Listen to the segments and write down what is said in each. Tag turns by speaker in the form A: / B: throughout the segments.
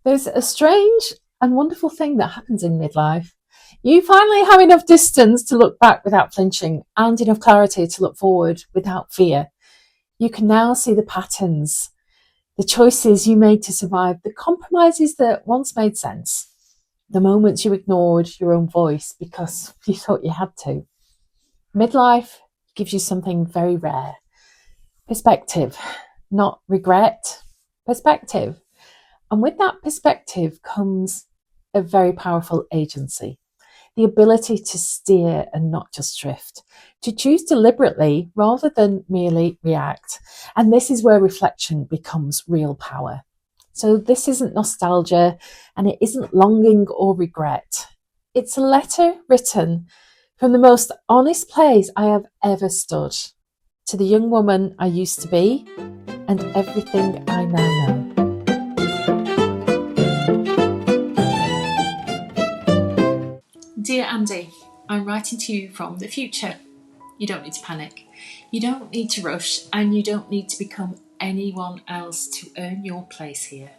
A: There's a strange and wonderful thing that happens in midlife. You finally have enough distance to look back without flinching and enough clarity to look forward without fear. You can now see the patterns, the choices you made to survive, the compromises that once made sense, the moments you ignored your own voice because you thought you had to. Midlife gives you something very rare. Perspective, not regret, perspective. And with that perspective comes a very powerful agency, the ability to steer and not just drift, to choose deliberately rather than merely react. And this is where reflection becomes real power. So this isn't nostalgia and it isn't longing or regret. It's a letter written from the most honest place I have ever stood, to the young woman I used to be and everything I now know.
B: Dear Andy, I'm writing to you from the future. You don't need to panic. You don't need to rush, and you don't need to become anyone else to earn your place here.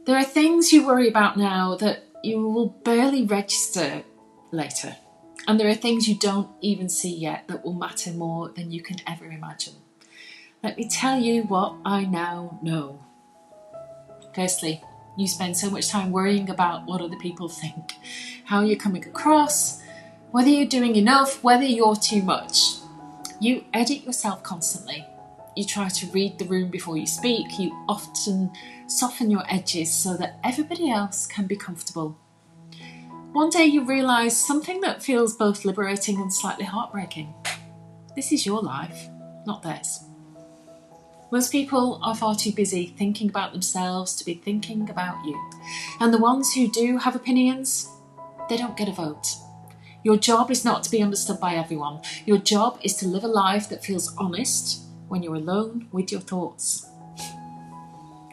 B: There are things you worry about now that you will barely register later. And there are things you don't even see yet that will matter more than you can ever imagine. Let me tell you what I now know. Firstly, you spend so much time worrying about what other people think, how you're coming across, whether you're doing enough, whether you're too much. You edit yourself constantly. You try to read the room before you speak. You often soften your edges so that everybody else can be comfortable. One day you realise something that feels both liberating and slightly heartbreaking. This is your life, not theirs. Most people are far too busy thinking about themselves to be thinking about you. And the ones who do have opinions, they don't get a vote. Your job is not to be understood by everyone. Your job is to live a life that feels honest when you're alone with your thoughts.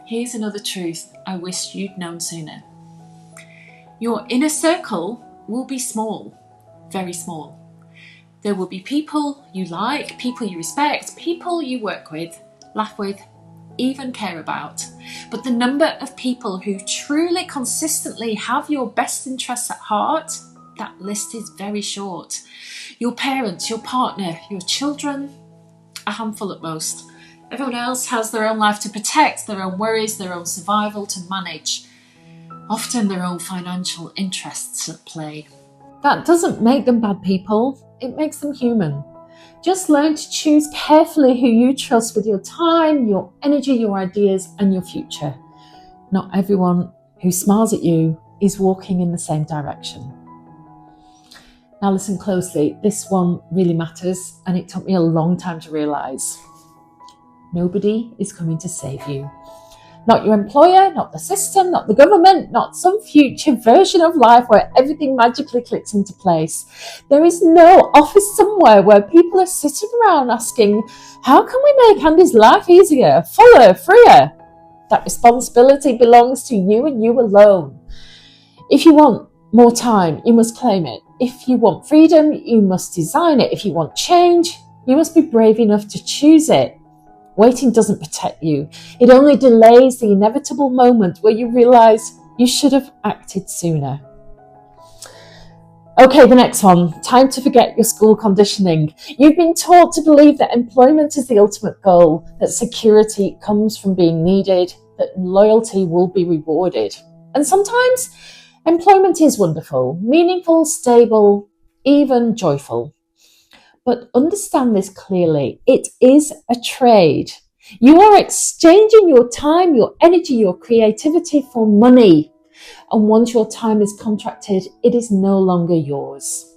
B: Here's another truth I wish you'd known sooner. Your inner circle will be small, very small. There will be people you like, people you respect, people you work with, laugh with, even care about. But the number of people who truly consistently have your best interests at heart, that list is very short. Your parents, your partner, your children, a handful at most. Everyone else has their own life to protect, their own worries, their own survival to manage. Often their own financial interests at play.
A: That doesn't make them bad people, it makes them human. Just learn to choose carefully who you trust with your time, your energy, your ideas, and your future. Not everyone who smiles at you is walking in the same direction. Now listen closely, this one really matters, and it took me a long time to realise. Nobody is coming to save you. Not your employer, not the system, not the government, not some future version of life where everything magically clicks into place. There is no office somewhere where people are sitting around asking, how can we make Andy's life easier, fuller, freer? That responsibility belongs to you and you alone. If you want more time, you must claim it. If you want freedom, you must design it. If you want change, you must be brave enough to choose it. Waiting doesn't protect you. It only delays the inevitable moment where you realise you should have acted sooner. Okay, the next one. Time to forget your school conditioning. You've been taught to believe that employment is the ultimate goal, that security comes from being needed, that loyalty will be rewarded. And sometimes employment is wonderful, meaningful, stable, even joyful. But understand this clearly, it is a trade. You are exchanging your time, your energy, your creativity for money. And once your time is contracted, it is no longer yours.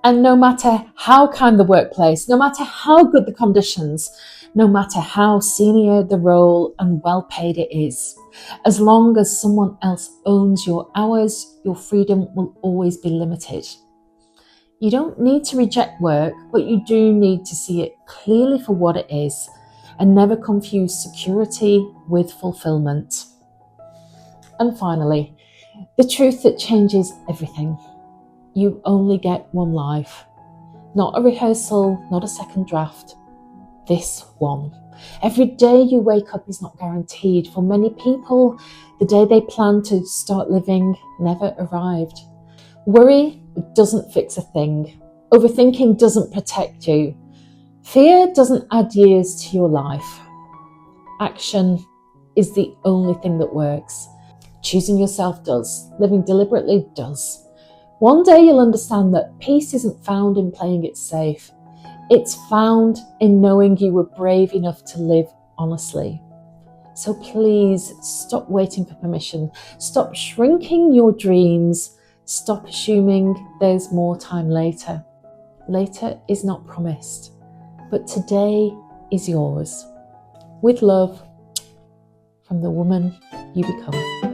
A: And no matter how kind the workplace, no matter how good the conditions, no matter how senior the role and well paid it is, as long as someone else owns your hours, your freedom will always be limited. You don't need to reject work, but you do need to see it clearly for what it is and never confuse security with fulfillment. And finally, the truth that changes everything. You only get one life. Not a rehearsal, not a second draft. This one. Every day you wake up is not guaranteed. For many people, the day they plan to start living never arrived. Worry doesn't fix a thing. Overthinking doesn't protect you. Fear doesn't add years to your life. Action is the only thing that works. Choosing yourself does. Living deliberately does. One day you'll understand that peace isn't found in playing it safe. It's found in knowing you were brave enough to live honestly. So please stop waiting for permission. Stop shrinking your dreams. Stop assuming there's more time later. Later is not promised, but today is yours. With love, from the woman you become.